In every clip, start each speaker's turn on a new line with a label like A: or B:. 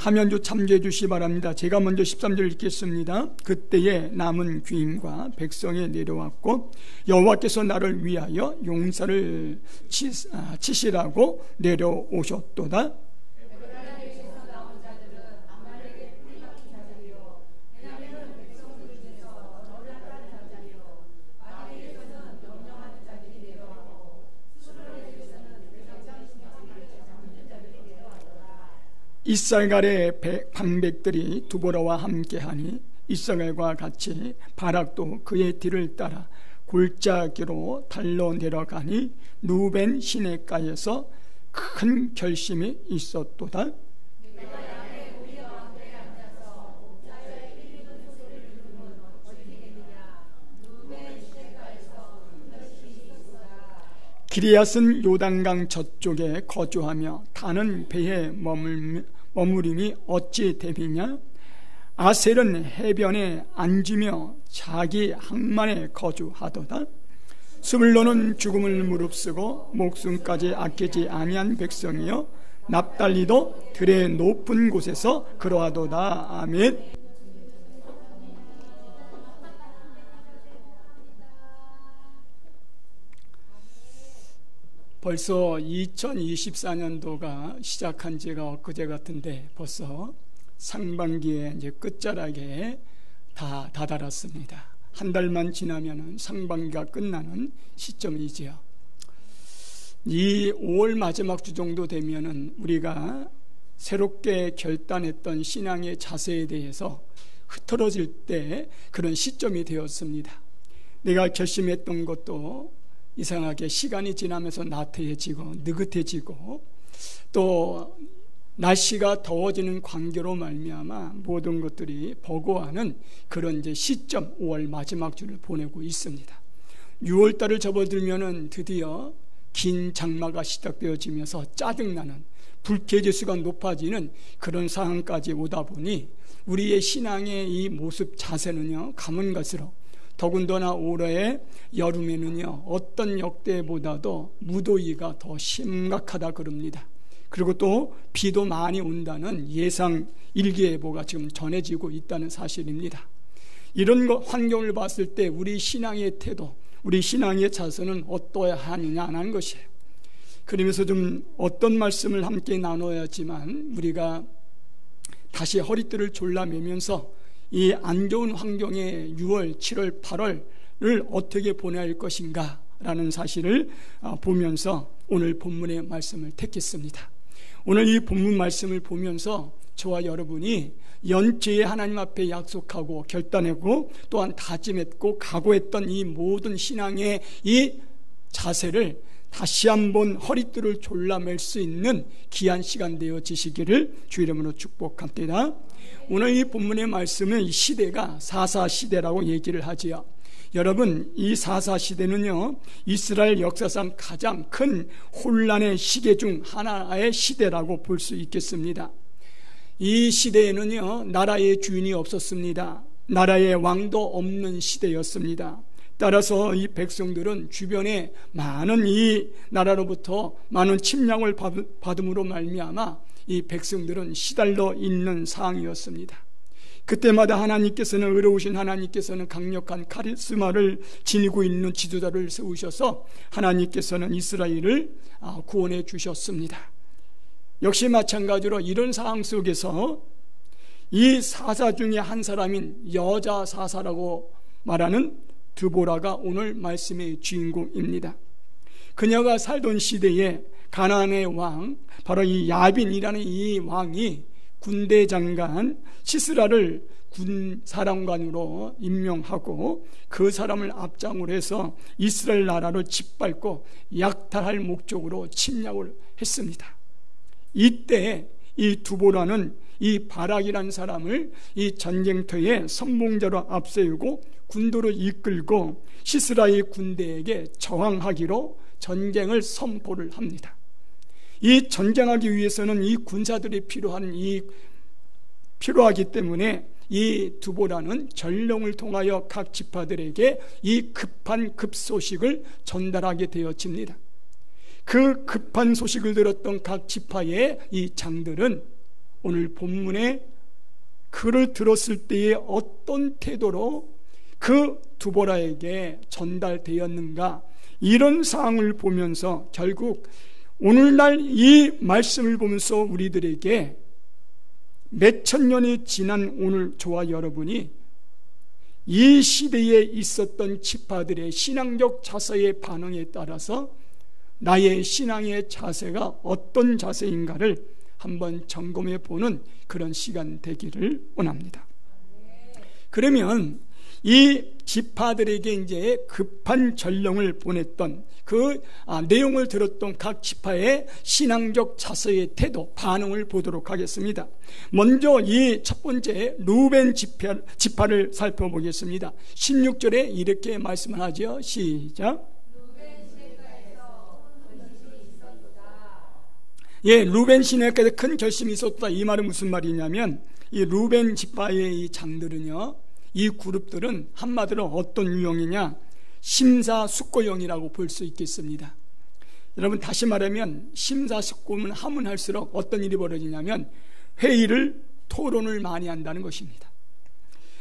A: 화면도 참조해 주시기 바랍니다. 제가 먼저 13절 읽겠습니다. 그때에 남은 귀인과 백성이 내려왔고 여호와께서 나를 위하여 용사를 치시라고 내려오셨도다. 이스라엘의 방백들이 두보라와 함께하니 이스라엘과 같이 바락도 그의 뒤를 따라 골짜기로 달러 내려가니 루벤 시내가에서 큰 결심이 있었도다. 기리앗은 요단강 저쪽에 거주하며 다는 배에 머무림이 어찌 됨이냐? 아셀은 해변에 앉으며 자기 항만에 거주하도다. 스불론은 죽음을 무릅쓰고 목숨까지 아끼지 아니한 백성이여 납달리도 들의 높은 곳에서 그러하도다. 아멘. 벌써 2024년도가 시작한 지가 엊그제 같은데 벌써 상반기에 이제 끝자락에 다 다다랐습니다. 한 달만 지나면 상반기가 끝나는 시점이지요. 이 5월 마지막 주 정도 되면은 우리가 새롭게 결단했던 신앙의 자세에 대해서 흐트러질 때 그런 시점이 되었습니다. 내가 결심했던 것도 이상하게 시간이 지나면서 나태해지고 느긋해지고 또 날씨가 더워지는 관계로 말미암아 모든 것들이 버거워하는 그런 이제 시점 5월 마지막 주를 보내고 있습니다. 6월 달을 접어들면은 드디어 긴 장마가 시작되어지면서 짜증나는 불쾌지수가 높아지는 그런 상황까지 오다 보니 우리의 신앙의 이 모습 자세는요 가면 갈수록 더군다나 올해 여름에는요 어떤 역대보다도 무더위가 더 심각하다 그럽니다. 그리고 또 비도 많이 온다는 예상 일기예보가 지금 전해지고 있다는 사실입니다. 이런 환경을 봤을 때 우리 신앙의 태도, 우리 신앙의 자세는 어떠해야 하느냐는 것이에요. 그러면서 좀 어떤 말씀을 함께 나눠야지만 우리가 다시 허리띠를 졸라매면서 이 안 좋은 환경의 6월, 7월, 8월을 어떻게 보내야 할 것인가 라는 사실을 보면서 오늘 본문의 말씀을 택했습니다. 오늘 이 본문 말씀을 보면서 저와 여러분이 연초에 하나님 앞에 약속하고 결단하고 또한 다짐했고 각오했던 이 모든 신앙의 이 자세를 다시 한번 허리띠를 졸라맬 수 있는 귀한 시간 되어지시기를 주 이름으로 축복합니다. 오늘 이 본문의 말씀은 이 시대가 사사 시대라고 얘기를 하지요. 여러분, 이 사사 시대는요 이스라엘 역사상 가장 큰 혼란의 시계 중 하나의 시대라고 볼 수 있겠습니다. 이 시대에는요 나라의 주인이 없었습니다. 나라의 왕도 없는 시대였습니다. 따라서 이 백성들은 주변에 많은 이 나라로부터 많은 침략을 받음으로 말미암아 이 백성들은 시달려 있는 상황이었습니다. 그때마다 하나님께서는 의로우신 하나님께서는 강력한 카리스마를 지니고 있는 지도자를 세우셔서 하나님께서는 이스라엘을 구원해 주셨습니다. 역시 마찬가지로 이런 상황 속에서 이 사사 중에 한 사람인 여자 사사라고 말하는 드보라가 오늘 말씀의 주인공입니다. 그녀가 살던 시대에 가나안의 왕 바로 이 야빈이라는 이 왕이 군대 장관 시스라를 군사령관으로 임명하고 그 사람을 앞장으로 해서 이스라엘 나라를 짓밟고 약탈할 목적으로 침략을 했습니다. 이때 이 두보라는 이 바락이라는 사람을 이 전쟁터에 선봉자로 앞세우고 군도를 이끌고 시스라의 군대에게 저항하기로 전쟁을 선포를 합니다. 이 전쟁하기 위해서는 이 군사들이 필요하기 때문에 이 두보라는 전령을 통하여 각 지파들에게 이 급한 급소식을 전달하게 되어집니다. 그 급한 소식을 들었던 각 지파의 이 장들은 오늘 본문에 그를 들었을 때의 어떤 태도로 그 두보라에게 전달되었는가, 이런 사항을 보면서 결국 오늘날 이 말씀을 보면서 우리들에게 몇천 년이 지난 오늘 저와 여러분이 이 시대에 있었던 지파들의 신앙적 자세의 반응에 따라서 나의 신앙의 자세가 어떤 자세인가를 한번 점검해 보는 그런 시간 되기를 원합니다. 그러면 이 지파들에게 이제 급한 전령을 보냈던 그 내용을 들었던 각 지파의 신앙적 자세의 태도, 반응을 보도록 하겠습니다. 먼저 이 첫 번째 루벤 지파를 살펴보겠습니다. 16절에 이렇게 말씀을 하죠. 시작. 예, 루벤 시내가에 큰 결심이 있었다. 이 말은 무슨 말이냐면, 이 루벤 지파의 이 장들은요, 이 그룹들은 한마디로 어떤 유형이냐, 심사숙고형이라고 볼 수 있겠습니다. 여러분, 다시 말하면 심사숙고는 하면 할수록 어떤 일이 벌어지냐면 회의를, 토론을 많이 한다는 것입니다.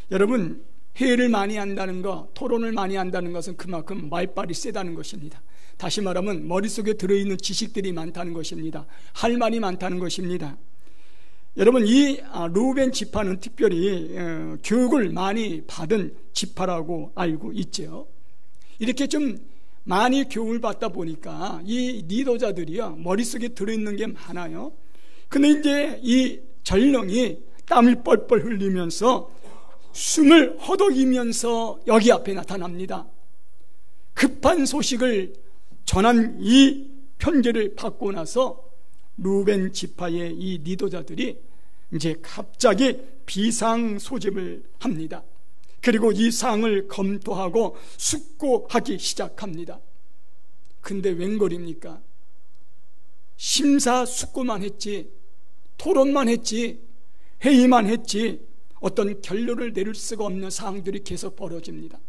A: 여러분, 회의를 많이 한다는 것, 토론을 많이 한다는 것은 그만큼 말빨이 세다는 것입니다. 다시 말하면 머릿속에 들어있는 지식들이 많다는 것입니다. 할 말이 많다는 것입니다. 여러분, 이 루벤 지파는 특별히 교육을 많이 받은 지파라고 알고 있죠. 이렇게 좀 많이 교육을 받다 보니까 이 리더자들이요, 머릿속에 들어있는 게 많아요. 근데 이제 이 전령이 땀을 뻘뻘 흘리면서 숨을 허덕이면서 여기 앞에 나타납니다. 급한 소식을 전한 이 편지를 받고 나서 루벤 지파의 이 리더자들이 이제 갑자기 비상 소집을 합니다. 그리고 이 사항을 검토하고 숙고하기 시작합니다. 근데 웬걸입니까? 심사숙고만 했지, 토론만 했지, 회의만 했지, 어떤 결론을 내릴 수가 없는 사항들이 계속 벌어집니다.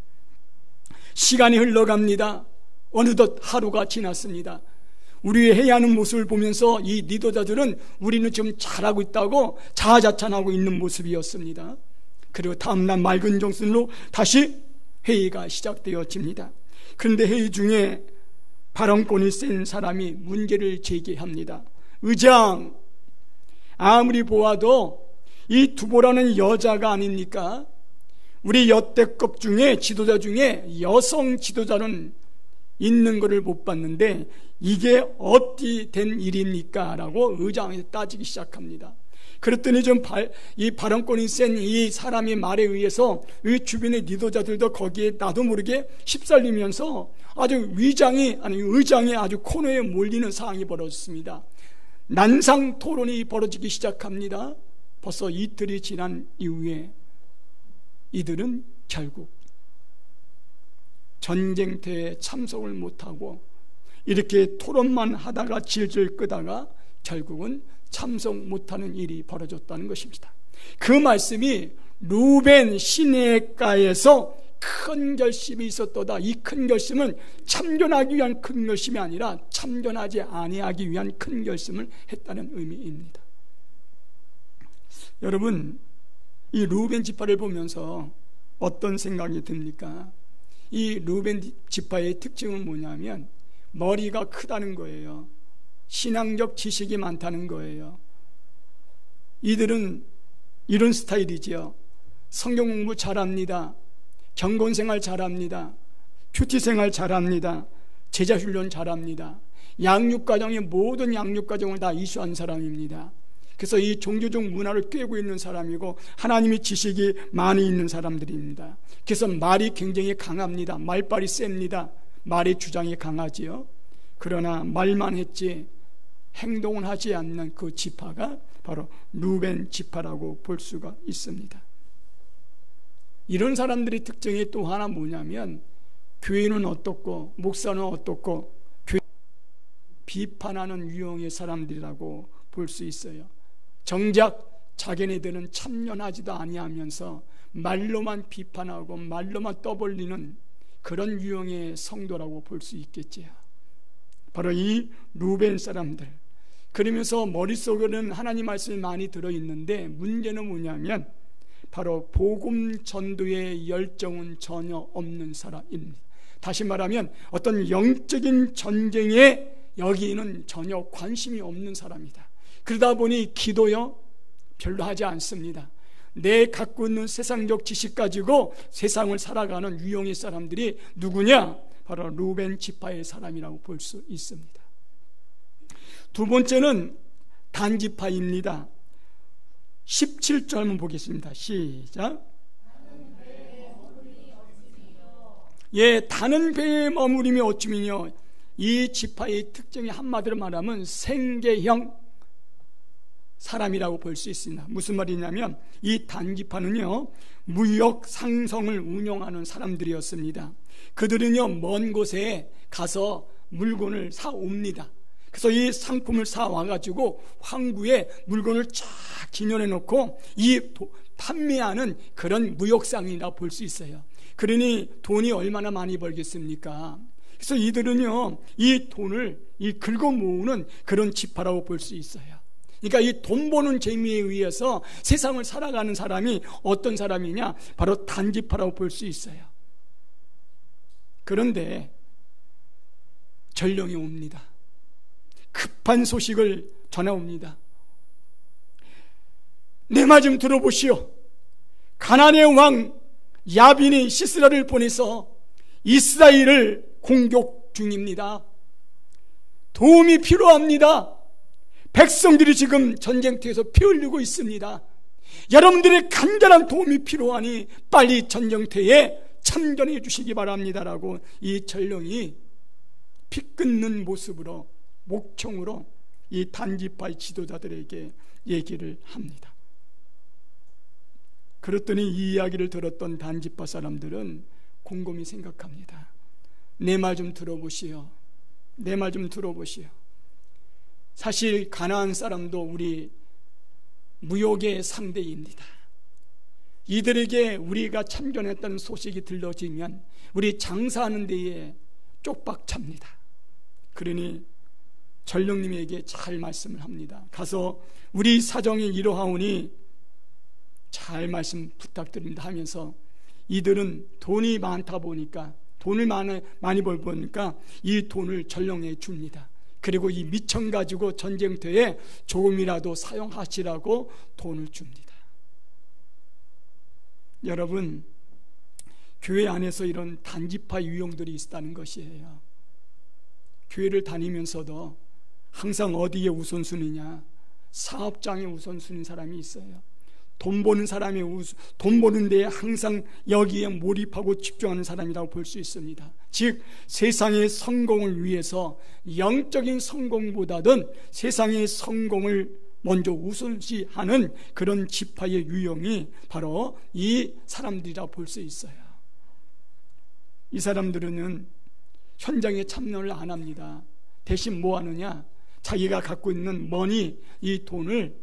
A: 시간이 흘러갑니다. 어느덧 하루가 지났습니다. 우리의 해야 하는 모습을 보면서 이 리더자들은 우리는 지금 잘하고 있다고 자아자찬하고 있는 모습이었습니다. 그리고 다음날 맑은 정신으로 다시 회의가 시작되어집니다. 그런데 회의 중에 발언권이 센 사람이 문제를 제기합니다. 의장, 아무리 보아도 이 두보라는 여자가 아닙니까? 우리 역대급 중에 지도자 중에 여성 지도자는 있는 것을 못 봤는데 이게 어찌 된 일입니까? 라고 의장에서 따지기 시작합니다. 그랬더니 이 발언권이 센 이 사람의 말에 의해서 이 주변의 리더자들도 거기에 나도 모르게 휩쓸리면서 아주 의장이 아주 코너에 몰리는 상황이 벌어졌습니다. 난상 토론이 벌어지기 시작합니다. 벌써 이틀이 지난 이후에 이들은 결국 전쟁터에 참석을 못하고 이렇게 토론만 하다가 질질 끄다가 결국은 참석 못하는 일이 벌어졌다는 것입니다. 그 말씀이 루벤 시내가에서 큰 결심이 있었도다. 이 큰 결심은 참견하기 위한 큰 결심이 아니라 참견하지 아니하기 위한 큰 결심을 했다는 의미입니다. 여러분, 이 루벤 지파를 보면서 어떤 생각이 듭니까? 이 루벤 지파의 특징은 뭐냐면 머리가 크다는 거예요. 신앙적 지식이 많다는 거예요. 이들은 이런 스타일이지요. 성경 공부 잘합니다. 경건생활 잘합니다. 큐티생활 잘합니다. 제자훈련 잘합니다. 양육과정의 모든 양육과정을 다 이수한 사람입니다. 그래서 이 종교적 문화를 꿰고 있는 사람이고 하나님의 지식이 많이 있는 사람들입니다. 그래서 말이 굉장히 강합니다. 말빨이 셉니다. 말의 주장이 강하지요. 그러나 말만 했지 행동을 하지 않는 그 지파가 바로 루벤 지파라고 볼 수가 있습니다. 이런 사람들의 특징이 또 하나 뭐냐면 교회는 어떻고 목사는 어떻고 교회 비판하는 유형의 사람들이라고 볼 수 있어요. 정작 자기네들은 참여하지도 아니하면서 말로만 비판하고 말로만 떠벌리는 그런 유형의 성도라고 볼 수 있겠지요. 바로 이 루벤 사람들, 그러면서 머릿속에는 하나님 말씀이 많이 들어있는데 문제는 뭐냐면 바로 복음 전도의 열정은 전혀 없는 사람입니다. 다시 말하면 어떤 영적인 전쟁에 여기는 전혀 관심이 없는 사람이다. 그러다 보니 기도요 별로 하지 않습니다. 내 갖고 있는 세상적 지식 가지고 세상을 살아가는 유형의 사람들이 누구냐? 바로 루벤 지파의 사람이라고 볼 수 있습니다. 두 번째는 단지파입니다. 17절 한번 보겠습니다. 시작. 예, 다는 배에 머무림이 어찌미뇨. 이 지파의 특징이 한마디로 말하면 생계형 사람이라고 볼 수 있습니다. 무슨 말이냐면 이 단지파는요 무역 상성을 운영하는 사람들이었습니다. 그들은요 먼 곳에 가서 물건을 사옵니다. 그래서 이 상품을 사와가지고 항구에 물건을 쫙 기념해 놓고 판매하는 그런 무역상이라고 볼 수 있어요. 그러니 돈이 얼마나 많이 벌겠습니까? 그래서 이들은요 이 돈을 긁어 모으는 그런 지파라고 볼 수 있어요. 그러니까 이 돈 버는 재미에 의해서 세상을 살아가는 사람이 어떤 사람이냐? 바로 단지파라고 볼 수 있어요. 그런데 전령이 옵니다. 급한 소식을 전해옵니다. 내 말 좀 들어보시오. 가나안의 왕 야빈이 시스라를 보내서 이스라엘을 공격 중입니다. 도움이 필요합니다. 백성들이 지금 전쟁터에서 피 흘리고 있습니다. 여러분들의 간절한 도움이 필요하니 빨리 전쟁터에 참전해 주시기 바랍니다라고 이 전령이 피 끊는 모습으로 목청으로 이 단지파의 지도자들에게 얘기를 합니다. 그랬더니 이 이야기를 들었던 단지파 사람들은 곰곰이 생각합니다. 내 말 좀 들어보시오. 내 말 좀 들어보시오. 사실 가나안 사람도 우리 무역의 상대입니다. 이들에게 우리가 참전했다는 소식이 들려지면 우리 장사하는 데에 쪽박찹니다. 그러니 전령님에게 잘 말씀을 합니다. 가서 우리 사정이 이러하오니 잘 말씀 부탁드립니다 하면서 이들은 돈이 많다 보니까 돈을 많이 벌보니까 이 돈을 전령에 줍니다. 그리고 이 미천 가지고 전쟁터에 조금이라도 사용하시라고 돈을 줍니다. 여러분, 교회 안에서 이런 단지파 유형들이 있다는 것이에요. 교회를 다니면서도 항상 어디에 우선순위냐? 사업장에 우선순위인 사람이 있어요. 돈 버는 사람이 돈 버는 데에 항상 여기에 몰입하고 집중하는 사람이라고 볼 수 있습니다. 즉 세상의 성공을 위해서 영적인 성공보다는 세상의 성공을 먼저 우선시하는 그런 지파의 유형이 바로 이 사람들이라고 볼 수 있어요. 이 사람들은 현장에 참여를 안 합니다. 대신 뭐 하느냐? 자기가 갖고 있는 머니, 이 돈을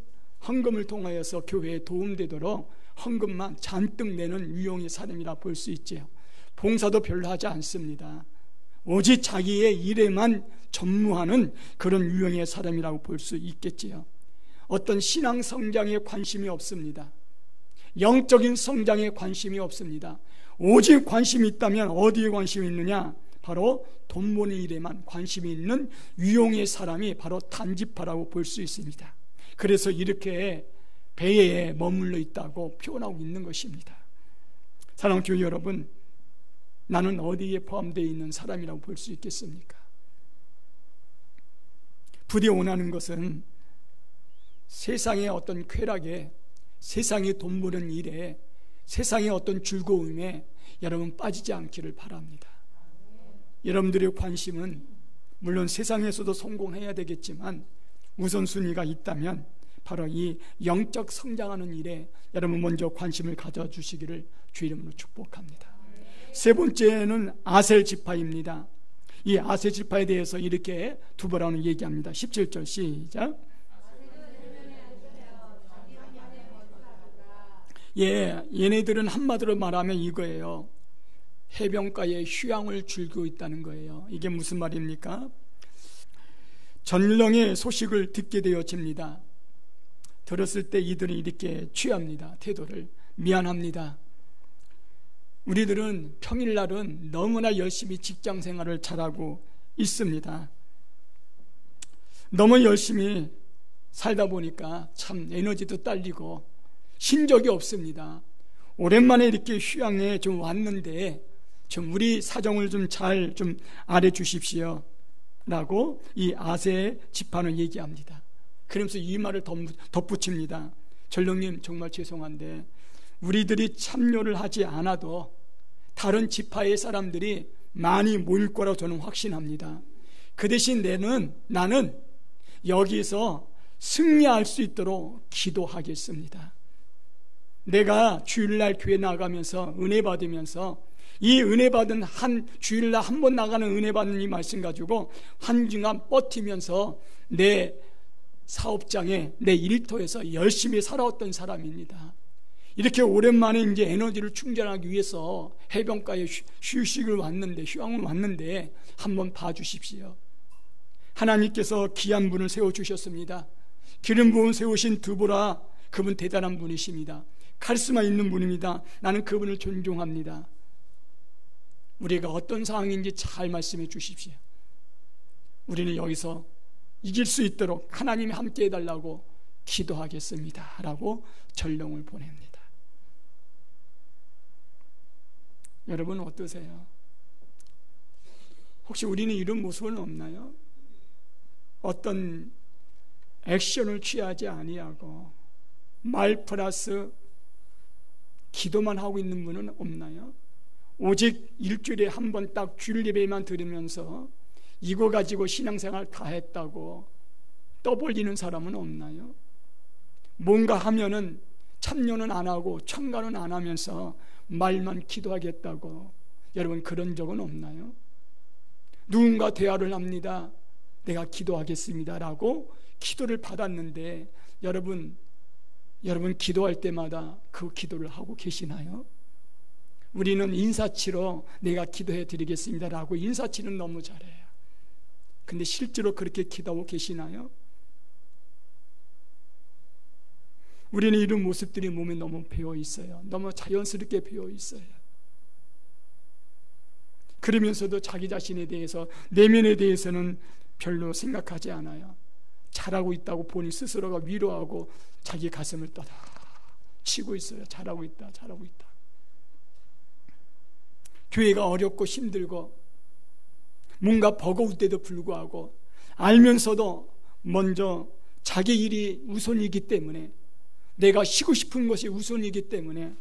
A: 헌금을 통하여서 교회에 도움되도록 헌금만 잔뜩 내는 유형의 사람이라 볼 수 있죠. 봉사도 별로 하지 않습니다. 오직 자기의 일에만 전무하는 그런 유형의 사람이라고 볼 수 있겠지요. 어떤 신앙 성장에 관심이 없습니다. 영적인 성장에 관심이 없습니다. 오직 관심이 있다면 어디에 관심이 있느냐? 바로 돈 버는 일에만 관심이 있는 유형의 사람이 바로 단지파라고 볼 수 있습니다. 그래서 이렇게 배에 머물러 있다고 표현하고 있는 것입니다. 사랑하는 교회 여러분, 나는 어디에 포함되어 있는 사람이라고 볼 수 있겠습니까? 부디 원하는 것은 세상의 어떤 쾌락에, 세상의 돈 버는 일에, 세상의 어떤 즐거움에 여러분 빠지지 않기를 바랍니다. 여러분들의 관심은 물론 세상에서도 성공해야 되겠지만 우선순위가 있다면 바로 이 영적 성장하는 일에 여러분 먼저 관심을 가져주시기를 주 이름으로 축복합니다. 세 번째는 아셀 지파입니다. 이 아셀 지파에 대해서 이렇게 두 번 얘기합니다. 17절 시작. 얘네들은 한마디로 말하면 이거예요. 해변가에 휴양을 즐기고 있다는 거예요. 이게 무슨 말입니까? 전령의 소식을 듣게 되어집니다. 들었을 때 이들은 이렇게 취합니다. 태도를. 미안합니다. 우리들은 평일날은 너무나 열심히 직장생활을 잘하고 있습니다. 너무 열심히 살다 보니까 참 에너지도 딸리고 쉰 적이 없습니다. 오랜만에 이렇게 휴양에 좀 왔는데 좀 우리 사정을 좀 잘 좀 알아 주십시오 라고 이 아세 지파는 얘기합니다. 그러면서 이 말을 덧붙입니다. 전령님, 정말 죄송한데 우리들이 참여를 하지 않아도 다른 지파의 사람들이 많이 모일 거라고 저는 확신합니다. 그 대신 나는 여기서 승리할 수 있도록 기도하겠습니다. 내가 주일날 교회 나가면서 은혜 받으면서 이 은혜 받은 주일날 한 번 나가는 은혜 받는 이 말씀 가지고 한 주간 버티면서 내 사업장에 내 일터에서 열심히 살아왔던 사람입니다. 이렇게 오랜만에 이제 에너지를 충전하기 위해서 해변가에 휴양을 왔는데 한번 봐주십시오. 하나님께서 귀한 분을 세워주셨습니다. 기름 부음 세우신 드보라, 그분 대단한 분이십니다. 카리스마 있는 분입니다. 나는 그분을 존중합니다. 우리가 어떤 상황인지 잘 말씀해 주십시오. 우리는 여기서 이길 수 있도록 하나님이 함께 해달라고 기도하겠습니다 라고 전령을 보냅니다. 여러분 어떠세요? 혹시 우리는 이런 모습은 없나요? 어떤 액션을 취하지 아니하고 말 플러스 기도만 하고 있는 분은 없나요? 오직 일주일에 한 번 딱 주일 예배만 들으면서 이거 가지고 신앙생활 다 했다고 떠벌리는 사람은 없나요? 뭔가 하면은 참여는 안 하고 참가는 안 하면서 말만 기도하겠다고. 여러분 그런 적은 없나요? 누군가 대화를 합니다. 내가 기도하겠습니다 라고 기도를 받았는데 여러분 기도할 때마다 그 기도를 하고 계시나요? 우리는 인사치로 내가 기도해 드리겠습니다 라고 인사치는 너무 잘해요. 근데 실제로 그렇게 기도하고 계시나요? 우리는 이런 모습들이 몸에 너무 배어 있어요. 너무 자연스럽게 배어 있어요. 그러면서도 자기 자신에 대해서, 내면에 대해서는 별로 생각하지 않아요. 잘하고 있다고 본인 스스로가 위로하고 자기 가슴을 떠다 치고 있어요. 잘하고 있다. 교회가 어렵고 힘들고 뭔가 버거울 때도 불구하고 알면서도 먼저 자기 일이 우선이기 때문에, 내가 쉬고 싶은 것이 우선이기 때문에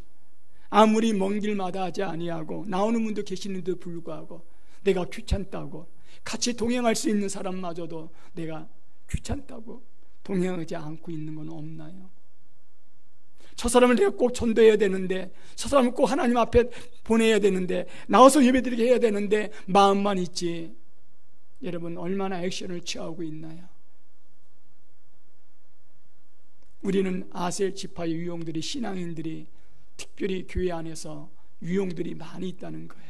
A: 아무리 먼 길마다 하지 아니하고 나오는 분도 계시는데도 불구하고 내가 귀찮다고, 같이 동행할 수 있는 사람마저도 내가 귀찮다고 동행하지 않고 있는 건 없나요? 저 사람을 내가 꼭 전도해야 되는데, 저 사람을 꼭 하나님 앞에 보내야 되는데, 나와서 예배드리게 해야 되는데 마음만 있지, 여러분 얼마나 액션을 취하고 있나요? 우리는 아셀 지파의 유형들이, 신앙인들이 특별히 교회 안에서 유형들이 많이 있다는 거예요.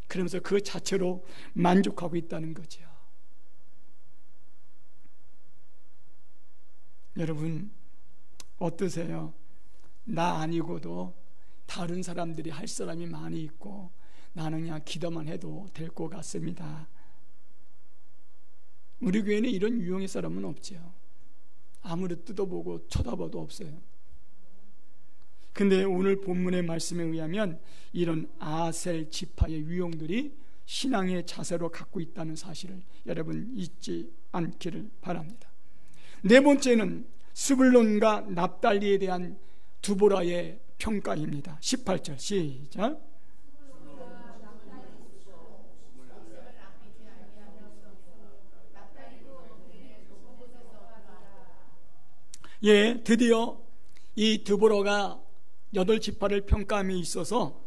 A: 그러면서 그 자체로 만족하고 있다는 거죠. 여러분 어떠세요? 나 아니고도 다른 사람들이 할 사람이 많이 있고 나는 그냥 기도만 해도 될 것 같습니다. 우리 교회는 이런 유형의 사람은 없죠. 아무리 뜯어보고 쳐다봐도 없어요. 근데 오늘 본문의 말씀에 의하면 이런 아셀 지파의 유형들이 신앙의 자세로 갖고 있다는 사실을 여러분 잊지 않기를 바랍니다. 네 번째는 스불론과 납달리에 대한 두보라의 평가입니다. 18절 시작. 예, 드디어 이 드보라가 8지파를 평가함에 있어서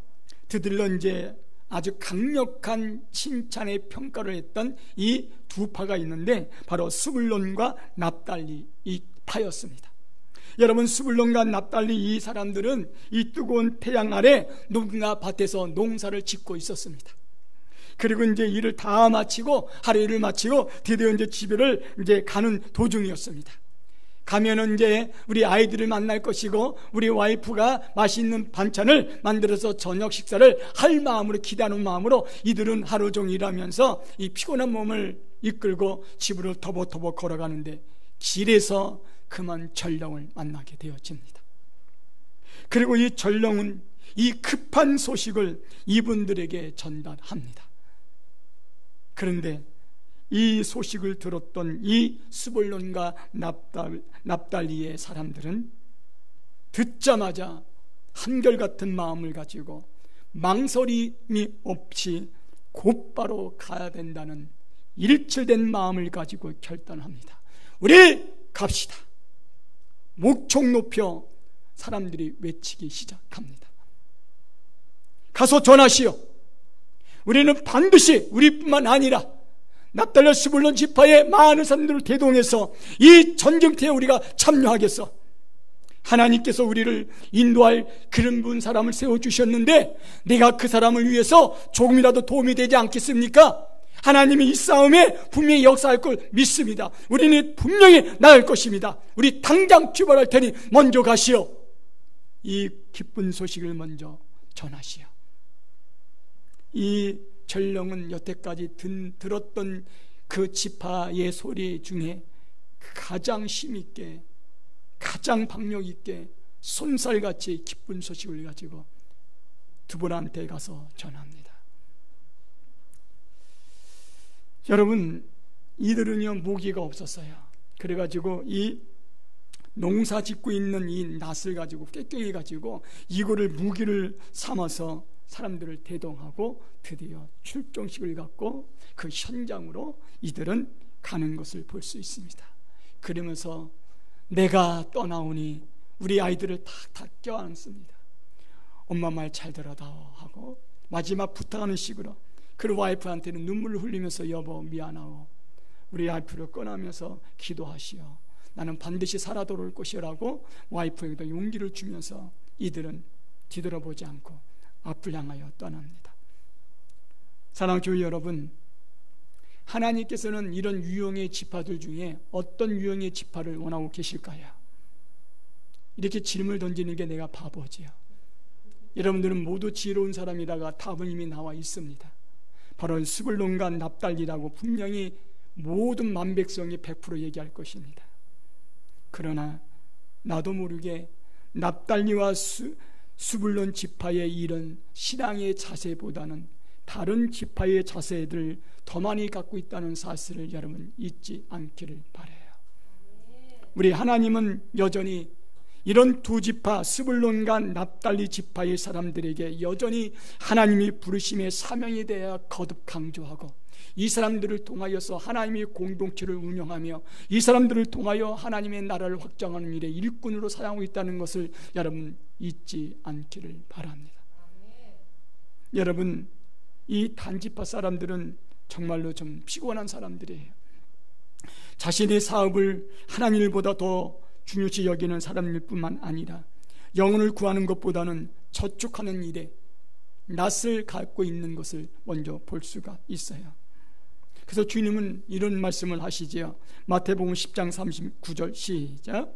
A: 드들러 이제 아주 강력한 칭찬의 평가를 했던 이 두 파가 있는데 바로 스불론과 납달리 이 파였습니다. 여러분 스불론과 납달리 이 사람들은 이 뜨거운 태양 아래 누군가 밭에서 농사를 짓고 있었습니다. 그리고 이제 일을 다 마치고, 하루 일을 마치고 드디어 이제 집을 이제 가는 도중이었습니다. 가면은 이제 우리 아이들을 만날 것이고, 우리 와이프가 맛있는 반찬을 만들어서 저녁 식사를 할 마음으로, 기대하는 마음으로 이들은 하루 종일 일하면서 이 피곤한 몸을 이끌고 집으로 터벅터벅 걸어가는데, 길에서 그만 전령을 만나게 되어집니다. 그리고 이 전령은 이 급한 소식을 이분들에게 전달합니다. 그런데 이 소식을 들었던 이 스불론과 납달리의 사람들은 듣자마자 한결같은 마음을 가지고 망설임이 없이 곧바로 가야 된다는 일치된 마음을 가지고 결단합니다. 우리 갑시다. 목청 높여 사람들이 외치기 시작합니다. 가서 전하시오. 우리는 반드시, 우리뿐만 아니라 납달리 스불론 지파의 많은 사람들을 대동해서 이 전쟁터에 우리가 참여하겠어. 하나님께서 우리를 인도할 그런 분 사람을 세워주셨는데 내가 그 사람을 위해서 조금이라도 도움이 되지 않겠습니까? 하나님이 이 싸움에 분명히 역사할 걸 믿습니다. 우리는 분명히 나을 것입니다. 우리 당장 출발할 테니 먼저 가시오. 이 기쁜 소식을 먼저 전하시오. 이 전령은 여태까지 들었던 그 지파의 소리 중에 가장 힘있게, 가장 박력있게 쏜살같이 기쁜 소식을 가지고 두 분한테 가서 전합니다. 여러분, 이들은요 무기가 없었어요. 그래가지고 이 농사 짓고 있는 이 낫을 가지고, 꾀꾀이 가지고 이거를 무기를 삼아서 사람들을 대동하고 드디어 출정식을 갖고 그 현장으로 이들은 가는 것을 볼 수 있습니다. 그러면서 내가 떠나오니 우리 아이들을 탁탁 껴안습니다. 엄마 말 잘 들어다오 하고 마지막 부탁하는 식으로 그 와이프한테는 눈물을 흘리면서 여보 미안하오, 우리 와이프를 꺼내면서 기도하시오. 나는 반드시 살아 돌아올 것이라고 와이프에게도 용기를 주면서 이들은 뒤돌아보지 않고 앞을 향하여 떠납니다. 사랑하는 교회 여러분, 하나님께서는 이런 유형의 지파들 중에 어떤 유형의 지파를 원하고 계실까요? 이렇게 질문을 던지는 게 내가 바보지요. 여러분들은 모두 지혜로운 사람이라가 답은 이미 나와 있습니다. 바로 스불론과 납달리라고 분명히 모든 만백성이 100% 얘기할 것입니다. 그러나 나도 모르게 납달리와 스불론 지파의 이런 신앙의 자세보다는 다른 지파의 자세들을 더 많이 갖고 있다는 사실을 여러분 잊지 않기를 바라요. 우리 하나님은 여전히 이런 두 지파 스불론과 납달리 지파의 사람들에게 여전히 하나님이 부르심의 사명에 대해 거듭 강조하고, 이 사람들을 통하여서 하나님의 공동체를 운영하며 이 사람들을 통하여 하나님의 나라를 확장하는 일에 일꾼으로 사용하고 있다는 것을 여러분 잊지 않기를 바랍니다. 여러분, 이 단지파 사람들은 정말로 좀 피곤한 사람들이에요. 자신의 사업을 하나님보다 더 중요시 여기는 사람일 뿐만 아니라 영혼을 구하는 것보다는 저축하는 일에 낯을 갖고 있는 것을 먼저 볼 수가 있어요. 그래서 주님은 이런 말씀을 하시지요. 마태복음 10장 39절 시작.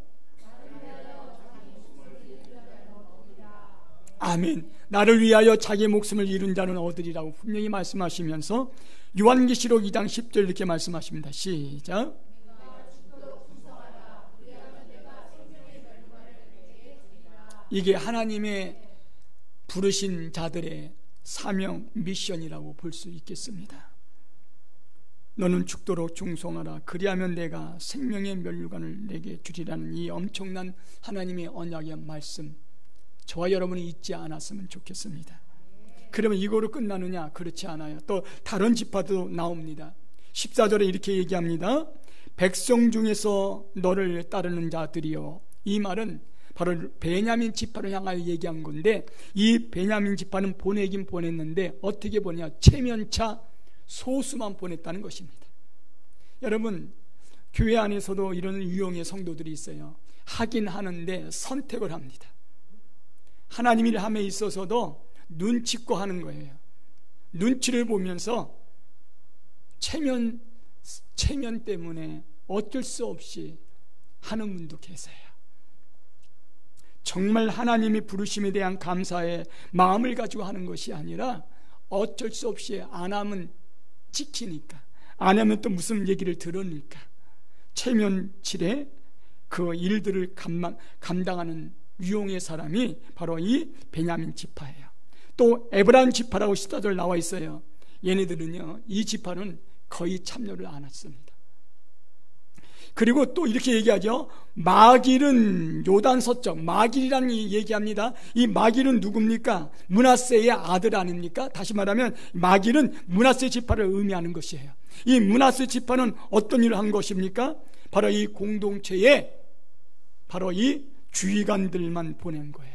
A: 아멘. 나를 위하여 자기 목숨을 잃은 자는 얻으리라고 분명히 말씀하시면서 요한계시록 2장 10절 이렇게 말씀하십니다. 시작. 이게 하나님의 부르신 자들의 사명 미션이라고 볼 수 있겠습니다. 너는 죽도록 충성하라, 그리하면 내가 생명의 면류관을 내게 주리라는 이 엄청난 하나님의 언약의 말씀, 저와 여러분이 잊지 않았으면 좋겠습니다. 그러면 이거로 끝나느냐? 그렇지 않아요. 또 다른 지파도 나옵니다. 14절에 이렇게 얘기합니다. 백성 중에서 너를 따르는 자들이요. 이 말은 바로 베냐민 지파를 향하여 얘기한 건데, 이 베냐민 지파는 보내긴 보냈는데 어떻게 보냐? 체면차 소수만 보냈다는 것입니다. 여러분, 교회 안에서도 이런 유형의 성도들이 있어요. 하긴 하는데 선택을 합니다. 하나님 일 함에 있어서도 눈치껏 하는 거예요. 눈치를 보면서 체면 때문에 어쩔 수 없이 하는 분도 계세요. 정말 하나님이 부르심에 대한 감사의 마음을 가지고 하는 것이 아니라 어쩔 수 없이 안 하면 찍히니까, 안 하면 또 무슨 얘기를 들으니까 체면질의 그 일들을 감당하는 유용의 사람이 바로 이 베냐민 지파예요. 또 에브라임 지파라고 14절 나와 있어요. 얘네들은요, 이 지파는 거의 참여를 안 했습니다. 그리고 또 이렇게 얘기하죠. 마길은 요단 서쪽, 마길이라는 얘기합니다. 이 마길은 누굽니까? 므낫세의 아들 아닙니까? 다시 말하면 마길은 므낫세 지파를 의미하는 것이에요. 이 므낫세 지파는 어떤 일을 한 것입니까? 바로 이 공동체에 바로 이 주의관들만 보낸 거예요.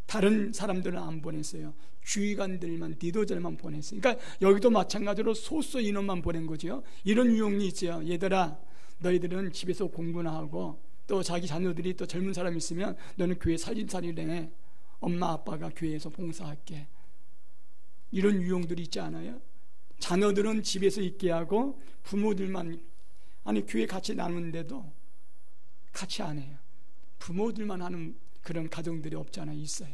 A: 다른 사람들은 안 보냈어요. 주의관들만, 리더들만 보냈어요. 그러니까 여기도 마찬가지로 소수 인원만 보낸 거죠. 이런 유형이 있죠. 얘들아, 너희들은 집에서 공부나 하고, 또 자기 자녀들이 또 젊은 사람이 있으면 너는 교회 살림살이래. 엄마 아빠가 교회에서 봉사할게. 이런 유형들이 있지 않아요? 자녀들은 집에서 있게 하고 부모들만, 아니 교회 같이 나누는데도 같이 안 해요. 부모들만 하는 그런 가정들이 없잖아요. 있어요.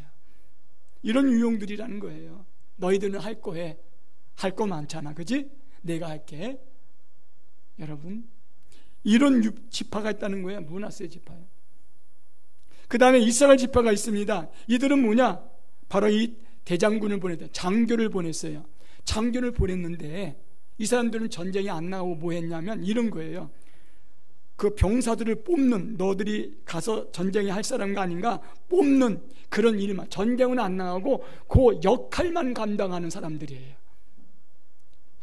A: 이런 유형들이라는 거예요. 너희들은 할 거 해. 할 거 많잖아. 그지? 내가 할게. 여러분, 이런 지파가 있다는 거예요. 므낫세 지파요. 그 다음에 이스라엘 지파가 있습니다. 이들은 뭐냐? 바로 이 대장군을 보냈다. 장교를 보냈어요. 장교를 보냈는데 이 사람들은 전쟁에 안 나가고 뭐 했냐면 이런 거예요. 그 병사들을 뽑는, 너들이 가서 전쟁에 할 사람가 아닌가 뽑는 그런 일만, 전쟁은 안 나가고 그 역할만 감당하는 사람들이에요.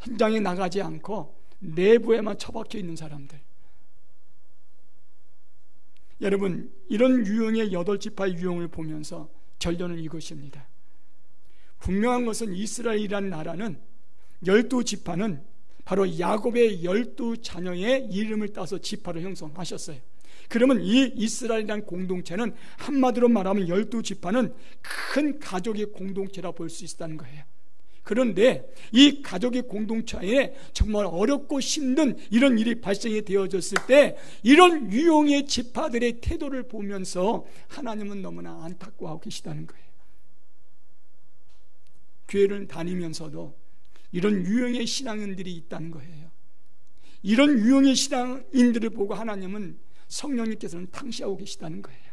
A: 현장에 나가지 않고 내부에만 처박혀 있는 사람들. 여러분, 이런 유형의 8지파의 유형을 보면서 결론은 이것입니다. 분명한 것은 이스라엘이라는 나라는 12지파는 바로 야곱의 12자녀의 이름을 따서 지파를 형성하셨어요. 그러면 이 이스라엘이라는 공동체는 한마디로 말하면 12지파는 큰 가족의 공동체라 볼 수 있다는 거예요. 그런데 이 가족의 공동체에 정말 어렵고 힘든 이런 일이 발생이 되어졌을 때 이런 유형의 지파들의 태도를 보면서 하나님은 너무나 안타까워하고 계시다는 거예요. 교회를 다니면서도 이런 유형의 신앙인들이 있다는 거예요. 이런 유형의 신앙인들을 보고 하나님은, 성령님께서는 당시하고 계시다는 거예요.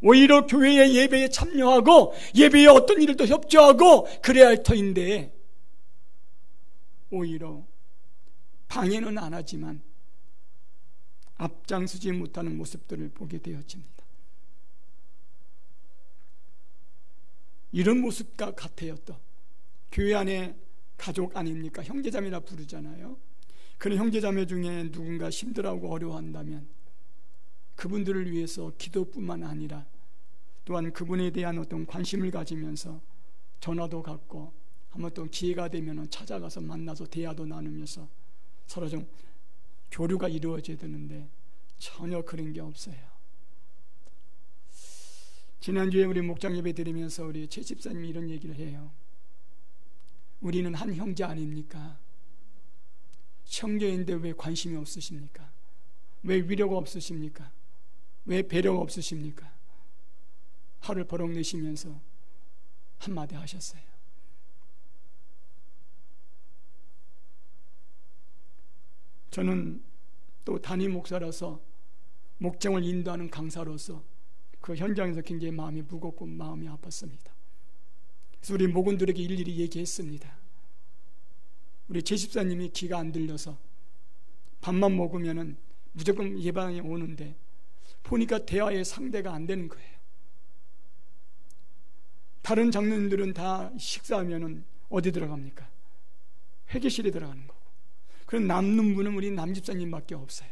A: 오히려 교회의 예배에 참여하고 예배에 어떤 일을 더 협조하고 그래야 할 터인데 오히려 방해는 안 하지만 앞장서지 못하는 모습들을 보게 되어집니다. 이런 모습과 같아요. 또 교회 안에 가족 아닙니까? 형제자매라 부르잖아요. 그런 형제자매 중에 누군가 힘들어하고 어려워한다면 그분들을 위해서 기도뿐만 아니라 또한 그분에 대한 어떤 관심을 가지면서 전화도 갖고 한번 또 기회가 되면 찾아가서 만나서 대화도 나누면서 서로 좀 교류가 이루어져야 되는데 전혀 그런 게 없어요. 지난주에 우리 목장 예배 드리면서 우리 최 집사님이 이런 얘기를 해요. 우리는 한 형제 아닙니까? 형제인데 왜 관심이 없으십니까? 왜 위로가 없으십니까? 왜 배려가 없으십니까? 화를 버럭 내시면서 한마디 하셨어요. 저는 또 담임 목사라서 목장을 인도하는 강사로서 그 현장에서 굉장히 마음이 무겁고 마음이 아팠습니다. 그래서 우리 목원들에게 일일이 얘기했습니다. 우리 제 집사님이 귀가 안 들려서 밥만 먹으면은 무조건 예방에 오는데 보니까 대화의 상대가 안 되는 거예요. 다른 장로님들은 다 식사하면은 어디 들어갑니까? 회계실에 들어가는 거고, 그럼 남는 분은 우리 남집사님밖에 없어요.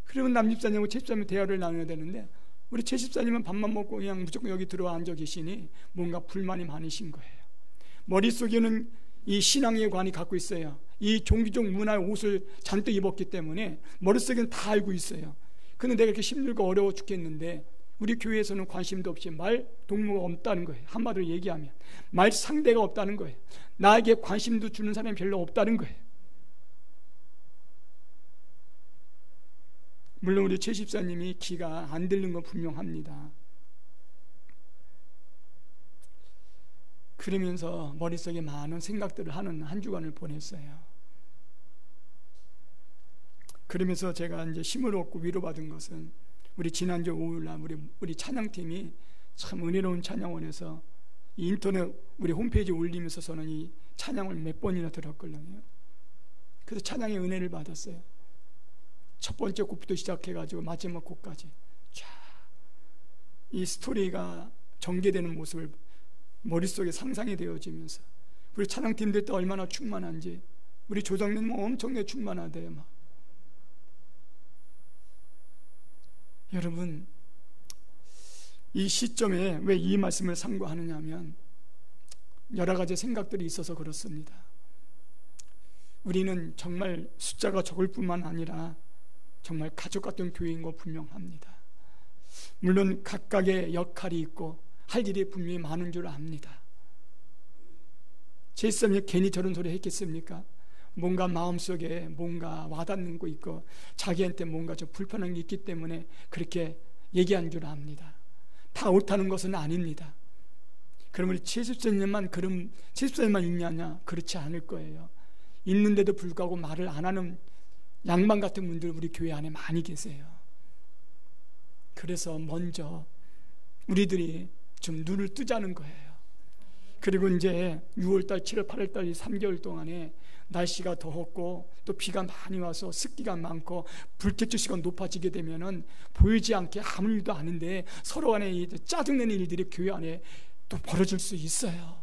A: 그러면 남집사님하고 최집사님 대화를 나눠야 되는데 우리 최집사님은 밥만 먹고 그냥 무조건 여기 들어와 앉아 계시니 뭔가 불만이 많으신 거예요. 머릿속에는 이 신앙의 관이 갖고 있어요. 이 종교적 문화의 옷을 잔뜩 입었기 때문에 머릿속에는 다 알고 있어요. 근데 내가 이렇게 힘들고 어려워 죽겠는데 우리 교회에서는 관심도 없이 말 동무가 없다는 거예요. 한마디로 얘기하면 말 상대가 없다는 거예요. 나에게 관심도 주는 사람이 별로 없다는 거예요. 물론 우리 최 집사님이 귀가 안 들린 건 분명합니다. 그러면서 머릿속에 많은 생각들을 하는 한 주간을 보냈어요. 그러면서 제가 이제 힘을 얻고 위로받은 것은 우리 지난주 오후날 우리 찬양팀이 참 은혜로운 찬양원에서 인터넷 우리 홈페이지에 올리면서 저는 이 찬양을 몇 번이나 들었거든요. 그래서 찬양의 은혜를 받았어요. 첫 번째 곡부터 시작해가지고 마지막 곡까지 쫙 이 스토리가 전개되는 모습을 머릿속에 상상이 되어지면서 우리 찬양팀들 때 얼마나 충만한지, 우리 조장님 엄청나게 충만하대요. 막. 여러분, 이 시점에 왜 이 말씀을 상고하느냐 하면 여러 가지 생각들이 있어서 그렇습니다. 우리는 정말 숫자가 적을 뿐만 아니라 정말 가족 같은 교회인 거 분명합니다. 물론 각각의 역할이 있고 할 일이 분명히 많은 줄 압니다. 제 입장에 괜히 저런 소리 했겠습니까? 뭔가 마음속에 뭔가 와닿는 거 있고 자기한테 뭔가 좀 불편한 게 있기 때문에 그렇게 얘기한 줄 압니다. 다 옳다는 것은 아닙니다. 그러면 70세년만 있냐냐? 그렇지 않을 거예요. 있는데도 불구하고 말을 안 하는 양반 같은 분들 우리 교회 안에 많이 계세요. 그래서 먼저 우리들이 좀 눈을 뜨자는 거예요. 그리고 이제 6월달, 7월, 8월달 이 3개월 동안에 날씨가 더웠고 또 비가 많이 와서 습기가 많고 불쾌지수가 높아지게 되면은 보이지 않게 아무 일도 아닌데 서로 간에 짜증내는 일들이 교회 안에 또 벌어질 수 있어요.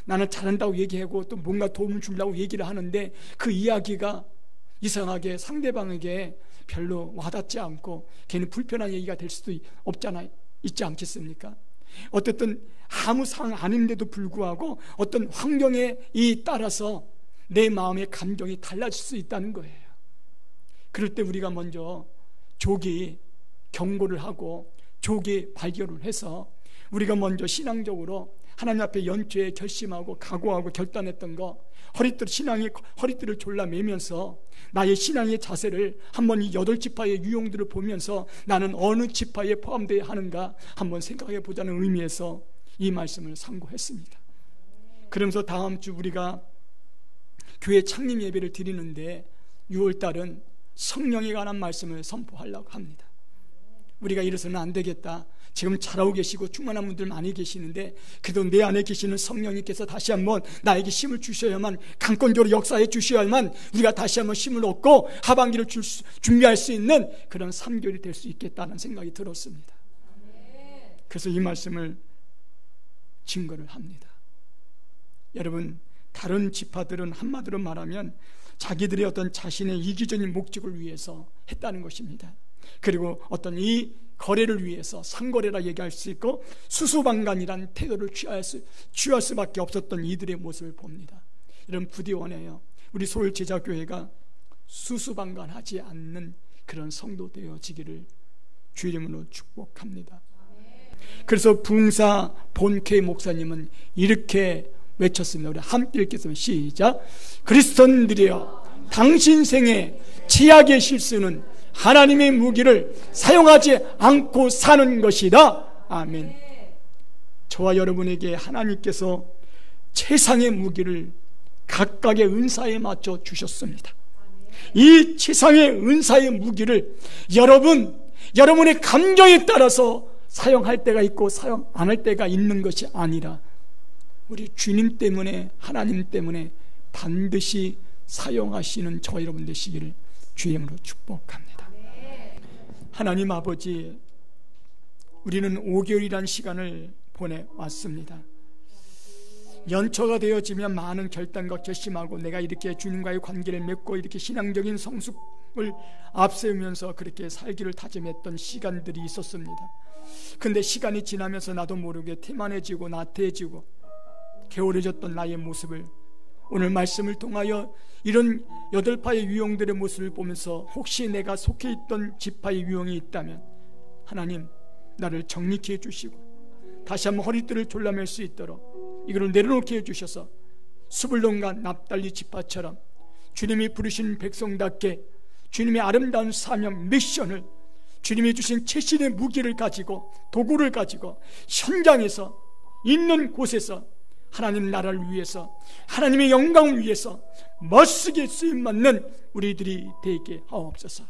A: 나는 잘한다고 얘기하고 또 뭔가 도움을 주려고 얘기를 하는데 그 이야기가 이상하게 상대방에게 별로 와닿지 않고 괜히 불편한 얘기가 될 수도 있지 않겠습니까? 어쨌든 아무 상황 아닌데도 불구하고 어떤 환경에 따라서 내 마음의 감정이 달라질 수 있다는 거예요. 그럴 때 우리가 먼저 조기 경고를 하고 조기 발견을 해서 우리가 먼저 신앙적으로 하나님 앞에 연초에 결심하고 각오하고 결단했던 거, 신앙의 허리띠를 졸라매면서 나의 신앙의 자세를 한번 이 8지파의 유형들을 보면서 나는 어느 지파에 포함되어야 하는가 한번 생각해 보자는 의미에서 이 말씀을 상고했습니다. 그러면서 다음 주 우리가 교회 창립 예배를 드리는데 6월달은 성령에 관한 말씀을 선포하려고 합니다. 우리가 이래서는 안 되겠다. 지금 잘하고 계시고 충만한 분들 많이 계시는데 그래도 내 안에 계시는 성령님께서 다시 한번 나에게 힘을 주셔야만, 강권적으로 역사해 주셔야만 우리가 다시 한번 힘을 얻고 하반기를 준비할 수 있는 그런 3개월이 될 수 있겠다는 생각이 들었습니다. 그래서 이 말씀을 증거를 합니다. 여러분, 다른 지파들은 한마디로 말하면 자기들의 어떤 자신의 이기적인 목적을 위해서 했다는 것입니다. 그리고 어떤 이 거래를 위해서 상거래라 얘기할 수 있고 수수방관이라는 태도를 취할 수밖에 없었던 이들의 모습을 봅니다. 이런 부디 원해요. 우리 서울 제자교회가 수수방관하지 않는 그런 성도 되어지기를 주 이름으로 축복합니다. 그래서 부흥사 본케 목사님은 이렇게 외쳤습니다. 우리 함께 읽겠습니다. 시작. 그리스도인들이여, 당신 생에 최악의 실수는 하나님의 무기를 사용하지 않고 사는 것이다. 아멘. 저와 여러분에게 하나님께서 최상의 무기를 각각의 은사에 맞춰 주셨습니다. 이 최상의 은사의 무기를 여러분의 감정에 따라서 사용할 때가 있고 사용 안 할 때가 있는 것이 아니라 우리 주님 때문에, 하나님 때문에 반드시 사용하시는 저 여러분 되시기를 주의 이름으로 축복합니다. 하나님 아버지, 우리는 5개월이라는 시간을 보내왔습니다. 연초가 되어지면 많은 결단과 결심하고 내가 이렇게 주님과의 관계를 맺고 이렇게 신앙적인 성숙을 앞세우면서 그렇게 살기를 다짐했던 시간들이 있었습니다. 근데 시간이 지나면서 나도 모르게 태만해지고 나태해지고 게으르졌던 나의 모습을 오늘 말씀을 통하여 이런 8파의 유형들의 모습을 보면서 혹시 내가 속해 있던 지파의 유형이 있다면 하나님, 나를 정립케 해주시고 다시 한번 허리띠를 졸라맬 수 있도록 이거를 내려놓게 해주셔서 스불론과 납달리 지파처럼 주님이 부르신 백성답게 주님의 아름다운 사명 미션을 주님이 주신 최신의 무기를 가지고 도구를 가지고 현장에서 있는 곳에서 하나님 나라를 위해서 하나님의 영광을 위해서 멋지게 쓰임받는 우리들이 되게 하옵소서.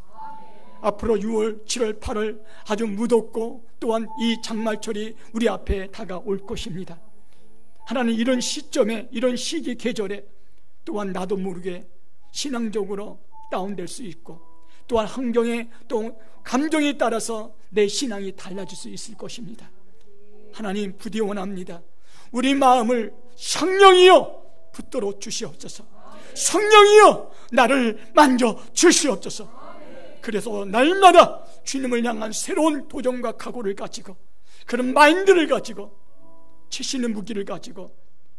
A: 앞으로 6월, 7월, 8월 아주 무덥고 또한 이 장마철이 우리 앞에 다가올 것입니다. 하나님 이런 시점에 이런 시기 계절에 또한 나도 모르게 신앙적으로 다운될 수 있고 또한 환경에 또 감정에 따라서 내 신앙이 달라질 수 있을 것입니다. 하나님 부디 원합니다. 우리 마음을 성령이여 붙들어 주시옵소서. 성령이여 나를 만져 주시옵소서. 그래서 날마다 주님을 향한 새로운 도전과 각오를 가지고 그런 마인드를 가지고 최신의 무기를 가지고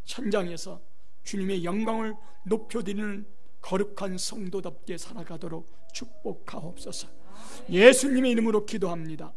A: 현장에서 주님의 영광을 높여드리는 거룩한 성도답게 살아가도록 축복하옵소서. 예수님의 이름으로 기도합니다.